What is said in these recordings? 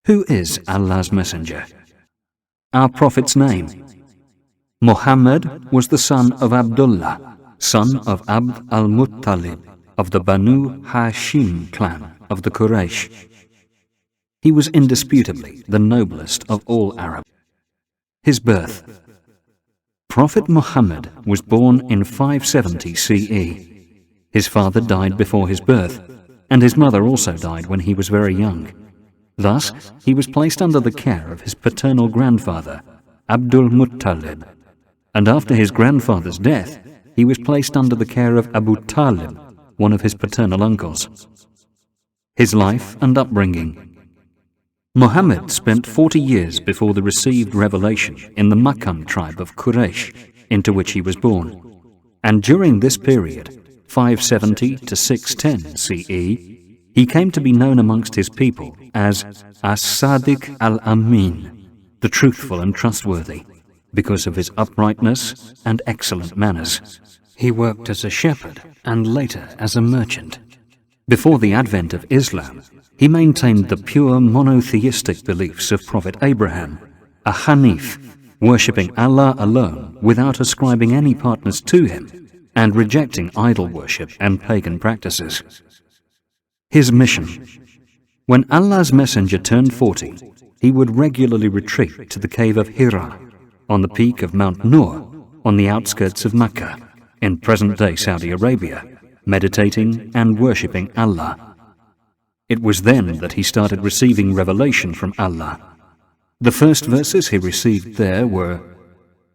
Who is Allah's Messenger? Our Prophet's name. Mohammed was the son of Abdullah, son of Abd al-Muttalib of the Banu Hashim clan of the Quraysh. He was indisputably the noblest of all Arabs. His birth. Prophet Muhammad was born in 570 CE. His father died before his birth, and his mother also died when he was very young. Thus, he was placed under the care of his paternal grandfather, Abdul Muttalib, and after his grandfather's death, he was placed under the care of Abu Talib, one of his paternal uncles. His life and upbringing. Muhammad spent 40 years before the received revelation in the Meccan tribe of Quraysh, into which he was born, and during this period, 570 to 610 CE, he came to be known amongst his people as As-Sadiq al-Amin, the truthful and trustworthy, because of his uprightness and excellent manners. He worked as a shepherd and later as a merchant. Before the advent of Islam, he maintained the pure monotheistic beliefs of Prophet Abraham, a Hanif, worshipping Allah alone without ascribing any partners to him, and rejecting idol worship and pagan practices. His mission. When Allah's Messenger turned 40, he would regularly retreat to the cave of Hira, on the peak of Mount Nur, on the outskirts of Mecca, in present-day Saudi Arabia, meditating and worshipping Allah. It was then that he started receiving revelation from Allah. The first verses he received there were,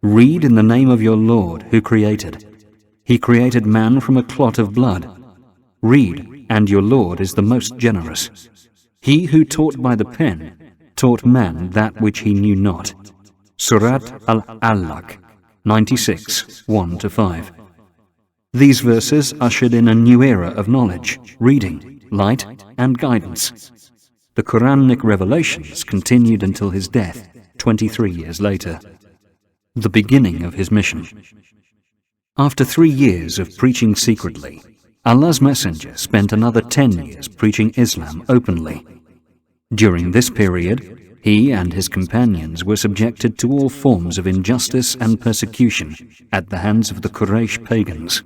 "Read in the name of your Lord who created. He created man from a clot of blood. Read, and your Lord is the most generous. He who taught by the pen taught man that which he knew not." Surat Al-Alaq 96, 1-5. These verses ushered in a new era of knowledge, reading, light, and guidance. The Quranic revelations continued until his death, 23 years later. The beginning of his mission. After 3 years of preaching secretly, Allah's Messenger spent another 10 years preaching Islam openly. During this period, he and his companions were subjected to all forms of injustice and persecution at the hands of the Quraysh pagans.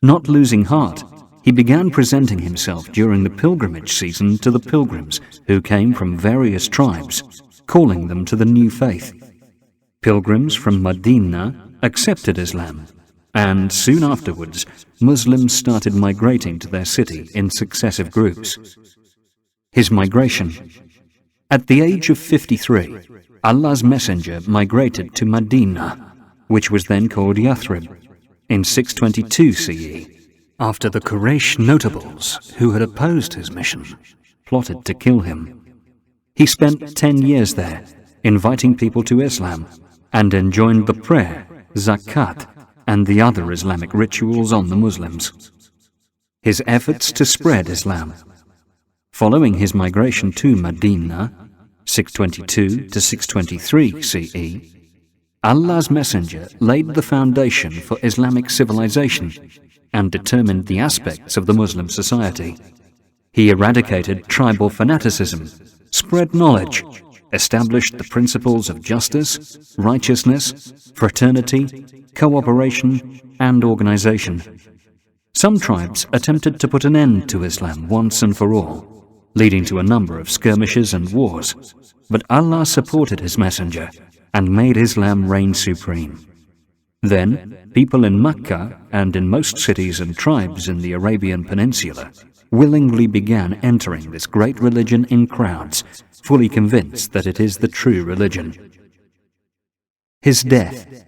Not losing heart, he began presenting himself during the pilgrimage season to the pilgrims who came from various tribes, calling them to the new faith. Pilgrims from Medina accepted Islam, and soon afterwards, Muslims started migrating to their city in successive groups. His migration. At the age of 53, Allah's Messenger migrated to Medina, which was then called Yathrib, in 622 CE, after the Quraysh notables who had opposed his mission plotted to kill him. He spent 10 years there, inviting people to Islam, and enjoined the prayer, zakat, and the other Islamic rituals on the Muslims. His efforts to spread Islam. Following his migration to Medina, 622 to 623 CE, Allah's Messenger laid the foundation for Islamic civilization and determined the aspects of the Muslim society. He eradicated tribal fanaticism, spread knowledge, established the principles of justice, righteousness, fraternity, cooperation, and organization. Some tribes attempted to put an end to Islam once and for all, leading to a number of skirmishes and wars, but Allah supported His Messenger and made Islam reign supreme. Then, people in Mecca and in most cities and tribes in the Arabian Peninsula willingly began entering this great religion in crowds, fully convinced that it is the true religion. His death.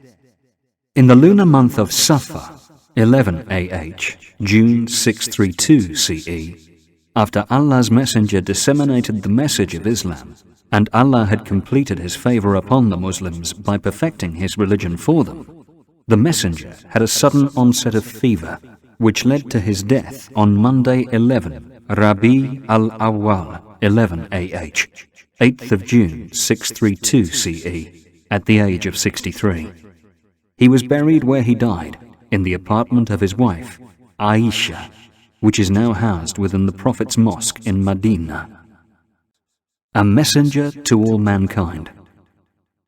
In the lunar month of Safar, 11 AH, June 632 CE, after Allah's Messenger disseminated the message of Islam, and Allah had completed His favor upon the Muslims by perfecting His religion for them, the Messenger had a sudden onset of fever, which led to his death on Monday 11 Rabi al-Awwal 11 AH, 8th of June 632 CE, at the age of 63. He was buried where he died, in the apartment of his wife, Aisha, which is now housed within the Prophet's mosque in Medina. a messenger to all mankind.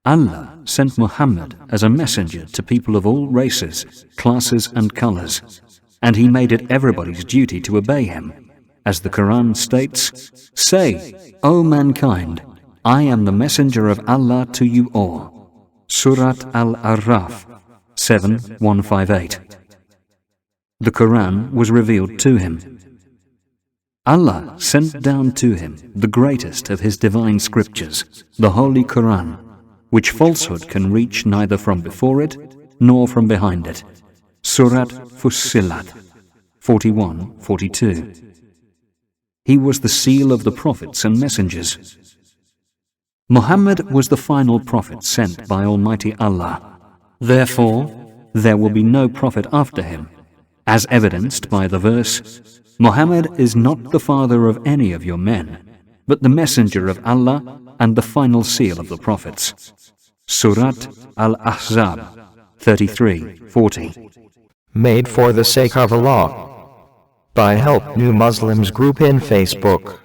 Allah sent Muhammad as a messenger to people of all races, classes and colors, and he made it everybody's duty to obey him. As the Quran states, "Say, O mankind, I am the messenger of Allah to you all." Surat Al-Araf 7:158. The Quran was revealed to him. Allah sent down to him the greatest of his divine scriptures, the Holy Quran, which falsehood can reach neither from before it nor from behind it. Surat Fussilat 41-42. He was the seal of the prophets and messengers. Muhammad was the final prophet sent by Almighty Allah. Therefore, there will be no prophet after him, as evidenced by the verse, "Muhammad is not the father of any of your men, but the messenger of Allah and the final seal of the prophets." Surat Al-Ahzab 33-40. Made for the sake of Allah. By Help New Muslims Group in Facebook.